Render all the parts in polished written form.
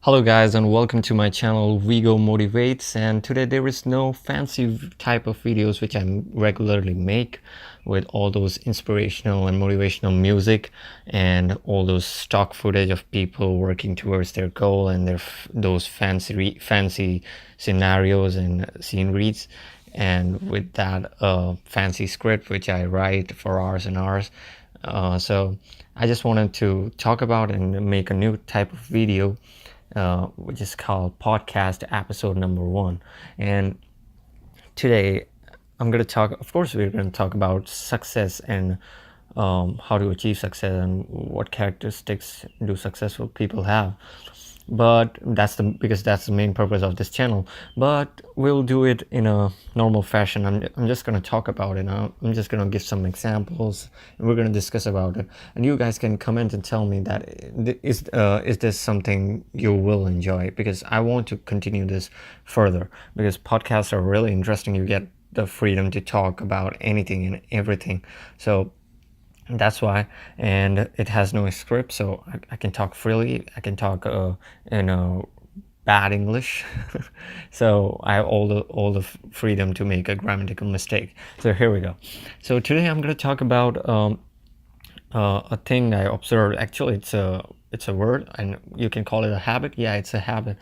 Hello guys and welcome to my channel Vego Motivates, and today there is no fancy type of videos which I regularly make with all those inspirational and motivational music and all those stock footage of people working towards their goal and those fancy scenarios and sceneries, and with that fancy script which I write for hours and hours. So I just wanted to talk about and make a new type of video, which is called podcast episode number 1. And today I'm going to talk, of course, we're going to talk about success and how to achieve success and what characteristics do successful people have. But that's the main purpose of this channel. But we'll do it in a normal fashion. I'm just going to talk about it. I'm just going to give some examples and we're going to discuss about it, and you guys can comment and tell me that is this something you will enjoy, because I want to continue this further, because podcasts are really interesting. You get the freedom to talk about anything and everything, so that's why. And it has no script, so I can talk freely. I can talk in bad English. So I have all the freedom to make a grammatical mistake. So here we go. So today I'm going to talk about a thing I observed. Actually, it's a word, and you can call it a habit. Yeah, it's a habit,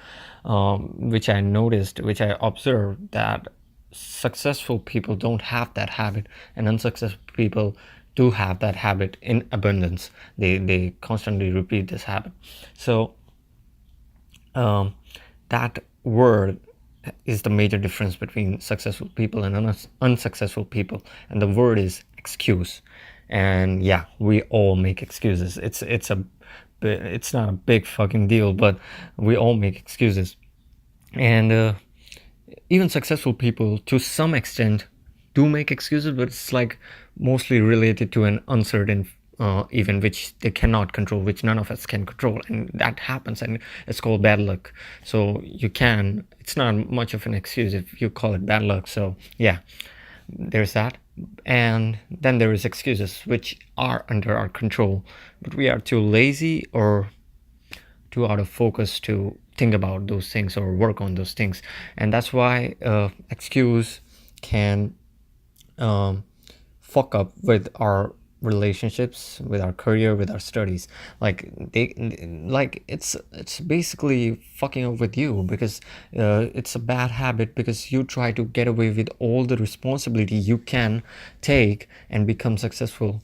which I noticed, which I observed, that successful people don't have that habit, and unsuccessful people do have that habit in abundance. They constantly repeat this habit. So that word is the major difference between successful people and unsuccessful people, and the word is excuse. And yeah, we all make excuses. It's not a big fucking deal, but we all make excuses. And even successful people to some extent do make excuses, but it's like mostly related to an uncertain event which they cannot control, which none of us can control, and that happens, and it's called bad luck. So it's not much of an excuse if you call it bad luck. So yeah, there's that. And then there is excuses which are under our control, but we are too lazy or too out of focus to think about those things or work on those things. And that's why excuse can fuck up with our relationships, with our career, with our studies. It's basically fucking up with you, because it's a bad habit, because you try to get away with all the responsibility you can take and become successful,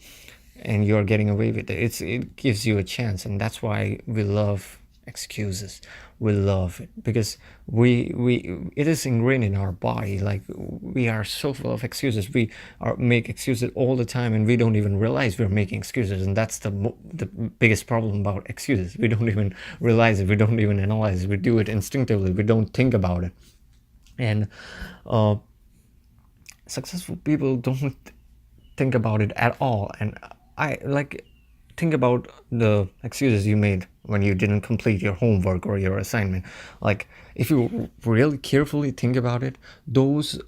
and you're getting away with it. It gives you a chance, and that's why we love excuses. We love it because it is ingrained in our body. Like, we are so full of excuses. We make excuses all the time, and we don't even realize we're making excuses. And that's the biggest problem about excuses. We don't even realize it. We don't even analyze it. We do it instinctively. We don't think about it. And successful people don't think about it at all. And think about the excuses you made when you didn't complete your homework or your assignment. Like, if you really carefully think about it, those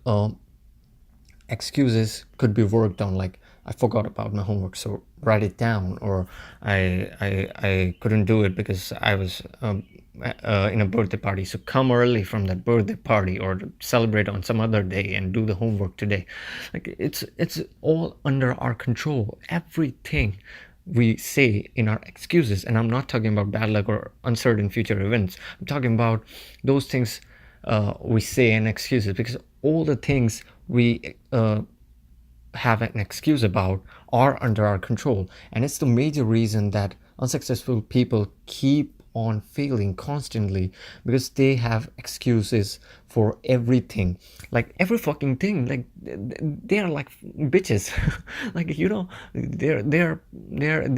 excuses could be worked on. Like, I forgot about my homework, so write it down. Or I couldn't do it because I was in a birthday party, so come early from that birthday party, or celebrate on some other day and do the homework today. Like, it's all under our control. Everything we say in our excuses, and I'm not talking about bad luck or uncertain future events. I'm talking about those things we say in excuses, because all the things we have an excuse about are under our control. And it's the major reason that unsuccessful people keep on failing constantly, because they have excuses for everything. Like, every fucking thing. Like, they are like bitches. Like, they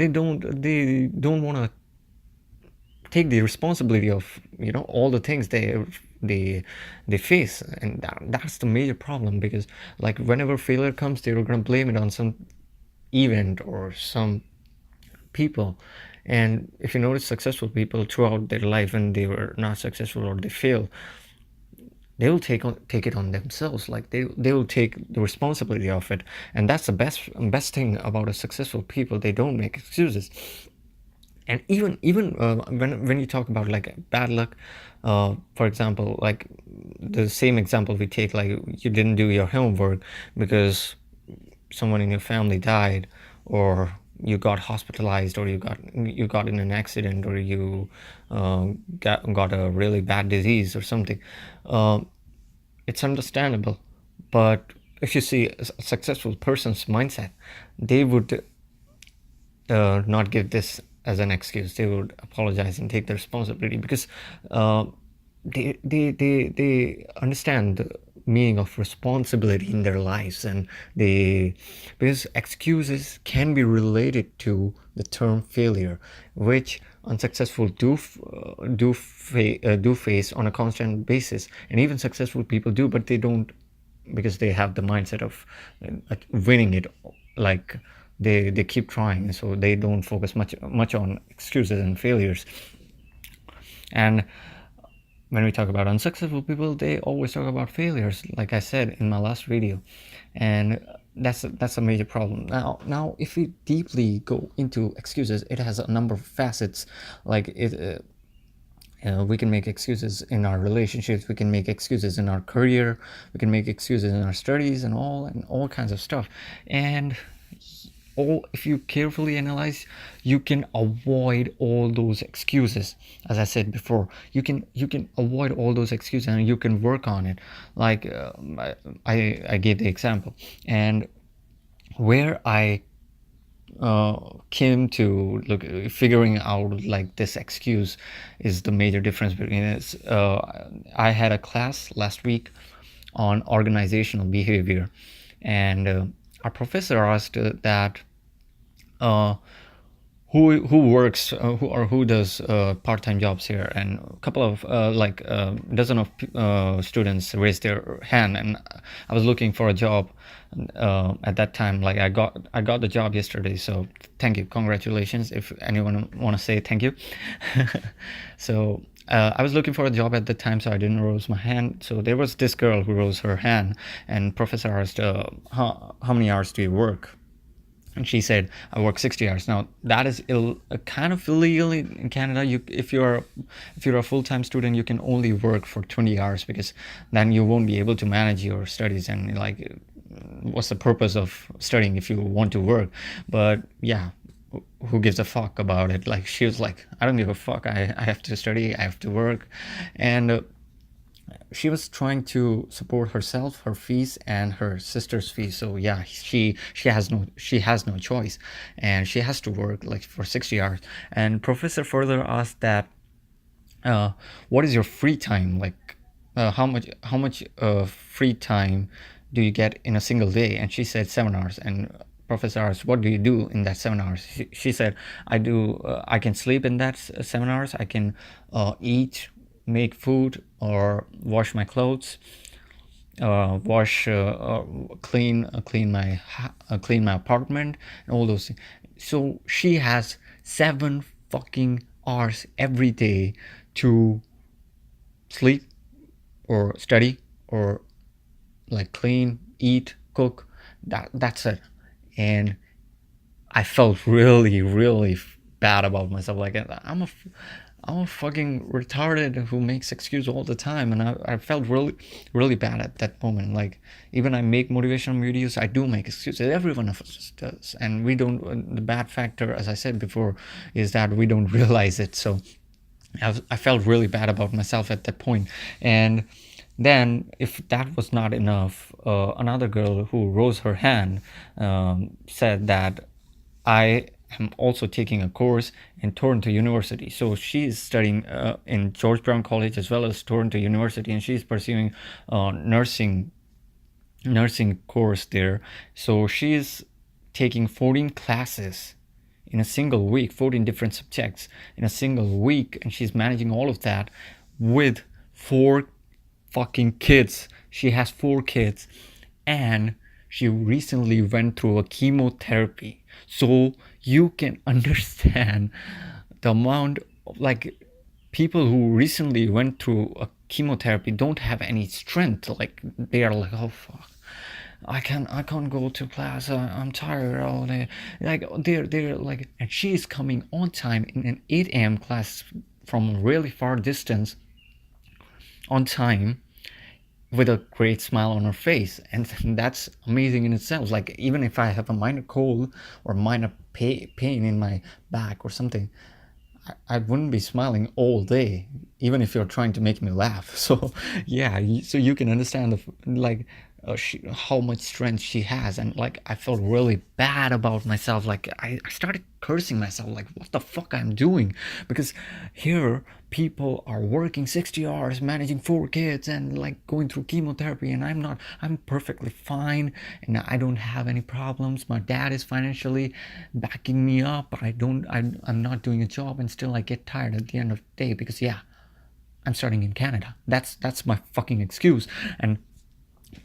don't want to take the responsibility of all the things they face. And that's the major problem, because like, whenever failure comes, they're gonna blame it on some event or some people. And if you notice, successful people throughout their life, when they were not successful or they fail, they will take it on themselves. Like, they will take the responsibility of it. And that's the best thing about a successful people. They don't make excuses. And even when you talk about like bad luck, for example, like the same example we take, like you didn't do your homework because someone in your family died, or you got hospitalized, or you got in an accident, or you got a really bad disease or something. um, it's understandable. But if you see a successful person's mindset, they would not give this as an excuse. They would apologize and take the responsibility, because uh, they understand the meaning of responsibility in their lives. And they because excuses can be related to the term failure, which unsuccessful do face on a constant basis. And even successful people do, but they don't, because they have the mindset of winning it. Like they keep trying, so they don't focus much on excuses and failures. And when we talk about unsuccessful people, they always talk about failures, like I said in my last video. And that's a major problem. Now if we deeply go into excuses, it has a number of facets. Like we can make excuses in our relationships, we can make excuses in our career, we can make excuses in our studies, and all kinds of stuff. And if you carefully analyze, you can avoid all those excuses. As I said before, you can avoid all those excuses, and you can work on it. Like I gave the example, and where I came to look figuring out like this excuse is the major difference between it. I had a class last week on organizational behavior, and our professor asked that uh, who works who does part-time jobs here. And a couple of dozen of students raised their hand, and I was looking for a job at that time. Like I got the job yesterday, so thank you, congratulations, if anyone want to say thank you. So I was looking for a job at the time, so I didn't raise my hand. So there was this girl who rose her hand, and professor asked, how many hours do you work? And she said, I work 60 hours. Now that is kind of illegal in Canada. If you're a full-time student, you can only work for 20 hours, because then you won't be able to manage your studies. And like, what's the purpose of studying if you want to work? But yeah, who gives a fuck about it? Like, she was like, I don't give a fuck. I have to study, I have to work. And she was trying to support herself, her fees, and her sister's fees. So yeah, she has no choice, and she has to work like for 60 hours. And professor further asked that, what is your free time like? How much free time do you get in a single day? And she said 7 hours. And professor asked, what do you do in that 7 hours? She said, I can sleep in that 7 hours. I can eat, make food, or wash my clothes, wash clean my apartment, and all those things. So she has 7 fucking hours every day to sleep, or study, or like clean, eat, cook. That's it. And I felt really, really bad about myself. Like, I'm a fucking retarded who makes excuse all the time. And I felt really, really bad at that moment. Like, even I make motivational videos, I do make excuses. Every one of us does. And we don't, the bad factor, as I said before, is that we don't realize it. So I felt really bad about myself at that point. And then, if that was not enough, another girl who rose her hand said that I am also taking a course in Toronto University. So she's studying in George Brown College as well as Toronto University, and she's pursuing nursing course there. So she's taking 14 classes in a single week, 14 different subjects in a single week, and she's managing all of that with 4 fucking kids. She has 4 kids, and she recently went through a chemotherapy. So you can understand the amount of, like, people who recently went through a chemotherapy don't have any strength. Like, they are like, oh fuck, I can't go to class. I'm tired all day. Like they're like, and she's coming on time in an 8 a.m. class from a really far distance, on time, with a great smile on her face, and that's amazing in itself. Like, even if I have a minor cold or minor pain in my back or something, I wouldn't be smiling all day, even if you're trying to make me laugh. So yeah, so you can understand like how much strength she has. And like, I felt really bad about myself. Like, I started cursing myself, like, what the fuck I'm doing? Because here people are working 60 hours, managing 4 kids, and like going through chemotherapy, and I'm perfectly fine, and I don't have any problems. My dad is financially backing me up. I'm not doing a job, and still I get tired at the end of the day because, yeah, I'm starting in Canada. That's my fucking excuse. And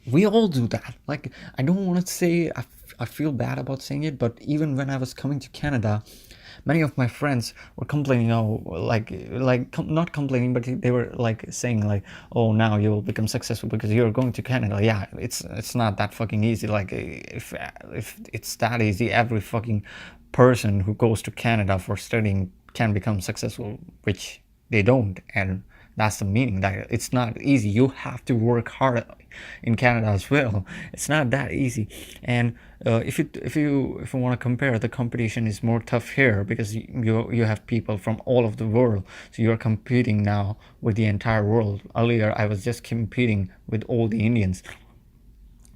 we all do that. Like, I don't want to say I feel bad about saying it, but even when I was coming to Canada, many of my friends were complaining. Oh, not complaining, but they were like saying like, oh, now you will become successful because you're going to Canada. Yeah, it's not that fucking easy. Like, if it's that easy, every fucking person who goes to Canada for studying can become successful, which they don't. And that's the meaning, that it's not easy. You have to work hard in Canada as well. It's not that easy. And if you want to compare, the competition is more tough here because you have people from all over the world. So you're competing now with the entire world. Earlier, I was just competing with all the Indians.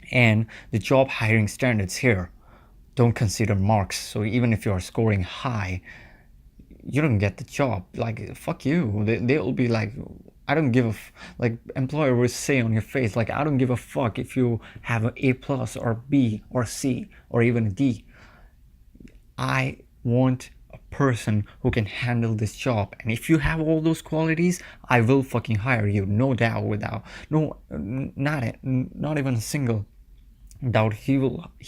And the job hiring standards here don't consider marks. So even if you are scoring high, you don't get the job. Like, fuck you. They'll be like, I don't give a like, employer will say on your face, like, I don't give a fuck if you have an A plus or B or C or even a D. I want a person who can handle this job, and if you have all those qualities, I will fucking hire you, no doubt, without no, not even a single doubt. He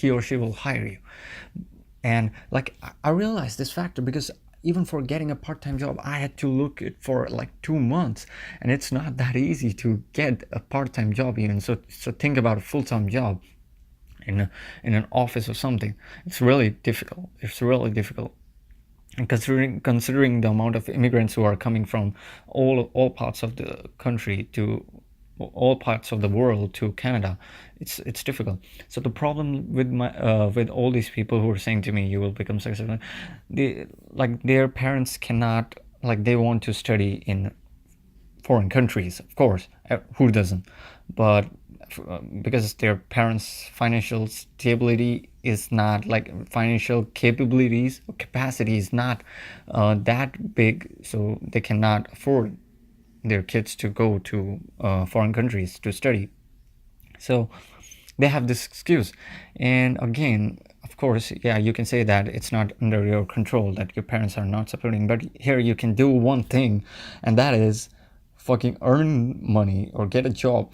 or she will hire you. And like, I realized this factor because even for getting a part-time job, I had to look it for like 2 months, and it's not that easy to get a part-time job even. So think about a full-time job in an office or something. It's really difficult. It's really difficult. And considering the amount of immigrants who are coming from all parts of the country to all parts of the world to Canada, it's difficult. So the problem with with all these people who are saying to me, you will become successful, their parents cannot, like, they want to study in foreign countries, of course. Who doesn't? But because their parents' financial stability is not, like, financial capabilities or capacity is not that big, so they cannot afford their kids to go to foreign countries to study. So they have this excuse. And again, of course, yeah, you can say that it's not under your control, that your parents are not supporting, but here you can do one thing, and that is fucking earn money or get a job,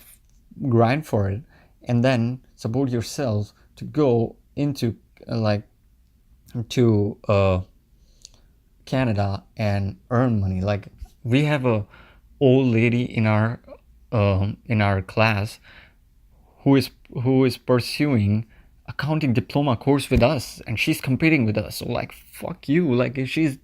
grind for it, and then support yourself to go into to Canada and earn money. Like, we have a old lady in our class who is pursuing accounting diploma course with us, and she's competing with us. So, like, fuck you. Like, she's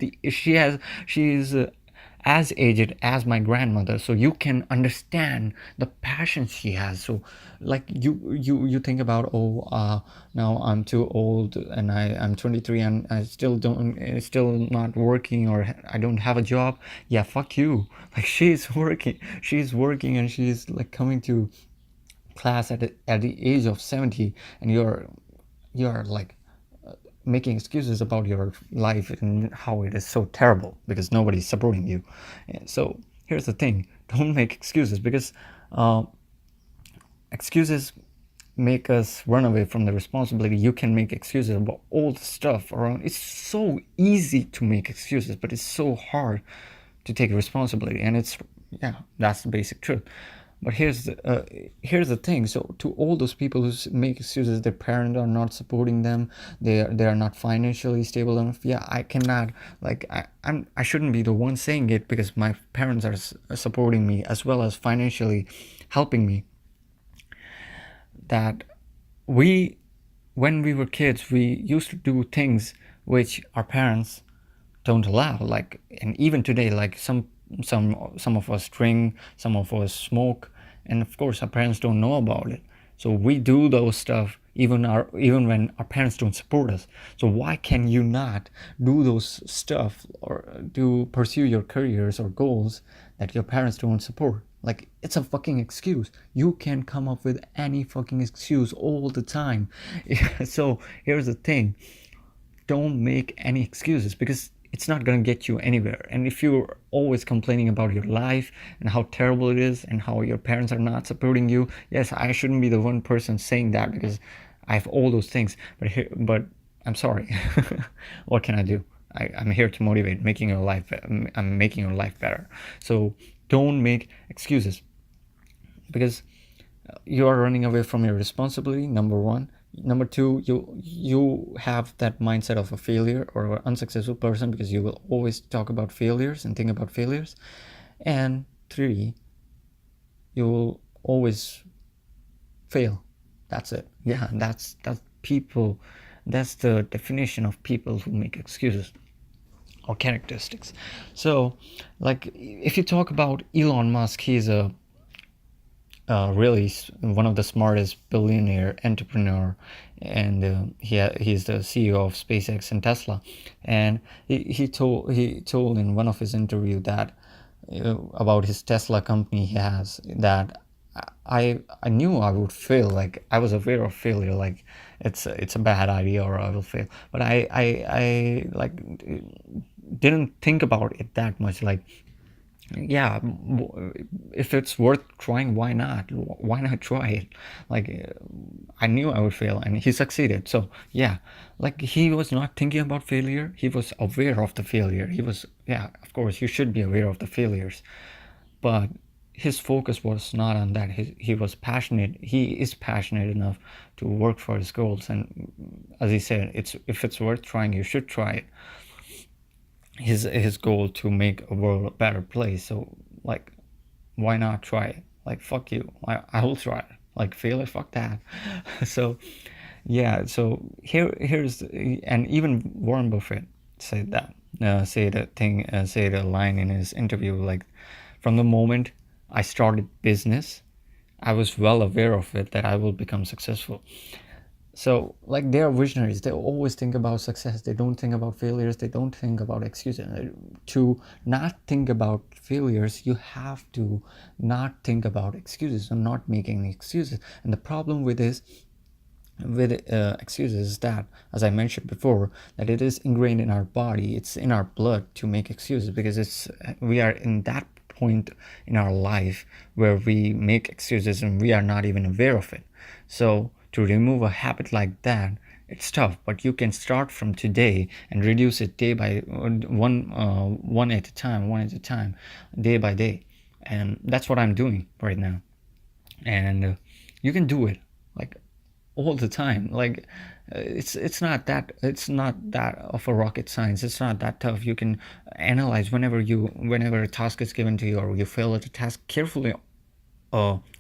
as aged as my grandmother, so you can understand the passion she has. So, like, you think about, oh, now I'm too old and I'm 23 and I still not working, or I don't have a job. Yeah, fuck you. Like, she's working and she's like coming to class at the age of 70, and you're like making excuses about your life and how it is so terrible because nobody's supporting you. And so here's the thing: don't make excuses, because excuses make us run away from the responsibility. You can make excuses about all the stuff around. It's so easy to make excuses, but it's so hard to take responsibility. And that's the basic truth. But here's the thing. So to all those people who make excuses, their parents are not supporting them, they are not financially stable enough. Yeah, I cannot, like, I shouldn't be the one saying it, because my parents are supporting me as well as financially helping me. That we when we were kids, we used to do things which our parents don't allow. Like, and even today, like some of us drink, some of us smoke, and of course our parents don't know about it. So we do those stuff even when our parents don't support us. So why can you not do those stuff or do pursue your careers or goals that your parents don't support? Like, it's a fucking excuse. You can come up with any fucking excuse all the time. So here's the thing, don't make any excuses, because it's not going to get you anywhere. And if you're always complaining about your life and how terrible it is and how your parents are not supporting you, yes, I shouldn't be the one person saying that, because I have all those things, but I'm sorry. What can I do? I'm here to motivate, making your life. I'm making your life better. So don't make excuses, because you are running away from your responsibility, number one. Number two, you have that mindset of a failure or an unsuccessful person, because you will always talk about failures and think about failures. And three, you will always fail. That's it. Yeah, that's people. That's the definition of people who make excuses or characteristics. So, like, if you talk about Elon Musk, he's a really one of the smartest billionaire entrepreneur, and he's the CEO of SpaceX and Tesla. And he told in one of his interview that about his Tesla company he has, that I knew I would fail. Like, I was aware of failure, like it's a bad idea or I will fail, but I like didn't think about it that much. Like, yeah, if it's worth trying, why not try it? Like, I knew I would fail and he succeeded. So yeah, like, he was not thinking about failure, he was aware of the failure. He was, yeah, of course you should be aware of the failures, but his focus was not on that. He was passionate, he is passionate enough to work for his goals. And as he said, if it's worth trying, you should try it. His goal to make a world a better place. So, like, why not try it? Like, fuck you, I will try it. Like, fail it, fuck that. So yeah, so here's and even Warren Buffett said that, said a line in his interview, like, from the moment I started business, I was well aware of it that I will become successful. So, like, they are visionaries. They always think about success. They don't think about failures. They don't think about excuses. To not think about failures, you have to not think about excuses and not making any excuses. And the problem with this, with excuses, is that, as I mentioned before, that it is ingrained in our body. It's in our blood to make excuses, because we are in that point in our life where we make excuses and we are not even aware of it. So to remove a habit like that, it's tough, but you can start from today and reduce it day by one at a time, day by day. And that's what I'm doing right now. And you can do it, like, all the time. Like, it's not that of a rocket science. It's not that tough. You can analyze whenever a task is given to you or you fail at a task, carefully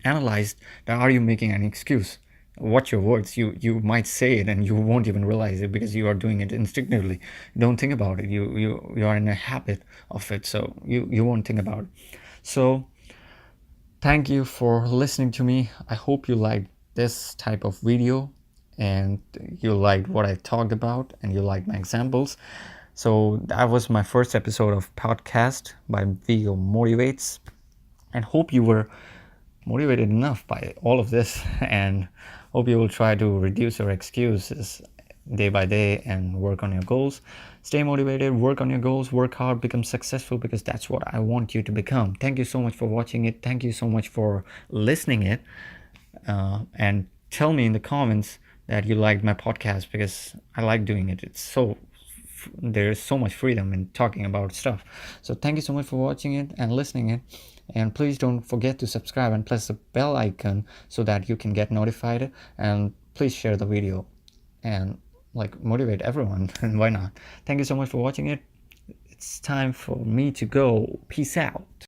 analyze that, are you making an excuse? Watch your words. You might say it and you won't even realize it, because you are doing it instinctively. Don't think about it. You are in a habit of it, so you won't think about it. So thank you for listening to me. I hope you liked this type of video and you liked what I talked about and you liked my examples. So that was my first episode of podcast by Vego Motivates, and hope you were motivated enough by all of this, and hope you will try to reduce your excuses day by day and work on your goals. Stay motivated, work on your goals, work hard, become successful, because that's what I want you to become. Thank you so much for watching it. Thank you so much for listening it. And tell me in the comments that you liked my podcast, because I like doing it. There's so much freedom in talking about stuff. So thank you so much for watching it and listening it. And please don't forget to subscribe and press the bell icon so that you can get notified. And please share the video and, like, motivate everyone. And why not? Thank you so much for watching it. It's time for me to go. Peace out.